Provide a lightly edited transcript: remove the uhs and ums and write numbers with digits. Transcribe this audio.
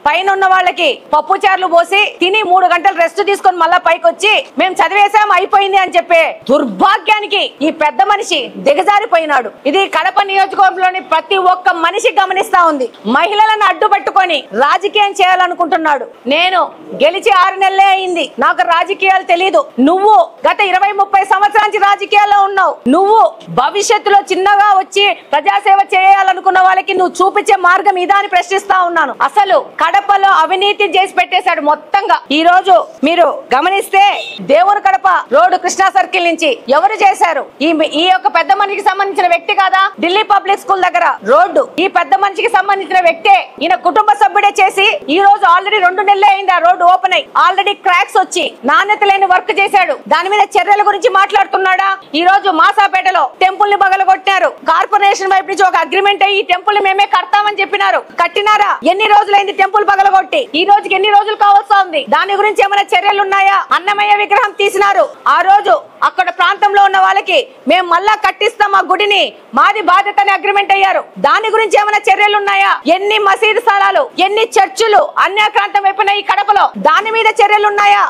పైన ఉన్న వాళ్ళకి పప్పు చారులు పోసి తిని 3 గంటలు రెస్ట్ తీసుకొని మళ్ళా పైకి వచ్చి మేము చదివేసాం అయిపోయింది అని చెప్పే దుర్భాగ్యానికి ఈ పెద్ద మనిషి దిగజారిపోయినాడు. ఇది కడప నియోజకవర్గంలోని ప్రతి ఒక్క మనిషి గమనిస్తా ఉంది. మహిళలను అడ్డుపెట్టుకొని రాజకీయం చేయాలనుకుంటున్నాడు. నేను గెలిచి 6 నెలలే అయింది, నాకు రాజకీయాలు తెలీదు. నువ్వు గత 20-30 సంవత్సరాల నుంచి రాజకీయాల్లో ఉన్నావు. నువ్వు భవిష్యత్తులో చిన్నగా వచ్చి ప్రజాసేవ చేయాలనుకున్న వాళ్ళకి నువ్వు చూపించే మార్గం ఇదా అని ప్రశ్నిస్తా ఉన్నాను. అసలు కడపలో అవినీతి చేసి పెట్టేశాడు మొత్తంగా. ఈ రోజు మీరు గమనిస్తే దేవుని కడప రోడ్డు కృష్ణా సర్కిల్ నుంచి ఎవరు చేశారు? ఈ యొక్క పెద్ద మనిషికి సంబంధించిన వ్యక్తి కాదా? ఢిల్లీ పబ్లిక్ స్కూల్ దగ్గర రోడ్డు ఈ పెద్ద మనిషికి సంబంధించిన వ్యక్తే. ఈయన కుటుంబ సభ్యుడే చేసి ఈ రోజు ఆల్రెడీ 2 నెలలే అయింది ఆ రోడ్డు ఓపెన్ అయ్యి. ఆల్రెడీ క్రాక్స్ వచ్చి నాణ్యత లేని వర్క్ చేశాడు. దాని మీద చర్యల గురించి మాట్లాడుతున్నాడా? ఈ రోజు మాసాపేటలో టెంపుల్ ని బగలగొట్టారు. కార్పొరేషన్ వైపు నుంచి ఒక అగ్రిమెంట్ అయ్యి టెంపుల్ మేమే కడతామని చెప్పినారు. కట్టినారా? ఎన్ని రోజులైంది టెంపుల్ బగలగొట్టి? ఈ రోజుకి ఎన్ని రోజులు కావాల్సి ఉంది? దాని గురించి ఏమైనా చర్యలు ఉన్నాయా? అన్నమయ్య విగ్రహం తీసినారు. ఆ రోజు అక్కడ ప్రాంతంలో ఉన్న వాళ్ళకి మేము మళ్ళా కట్టిస్తాం ఆ గుడిని, మాది బాధ్యత అని అగ్రిమెంట్ అయ్యారు. దాని గురించి ఏమైనా చర్యలు ఉన్నాయా? ఎన్ని మసీదు స్థలాలు, ఎన్ని చర్చిలు అన్యాక్రాంతం అయిపోయినాయి ఈ కడపలో, దాని మీద చర్యలు ఉన్నాయా?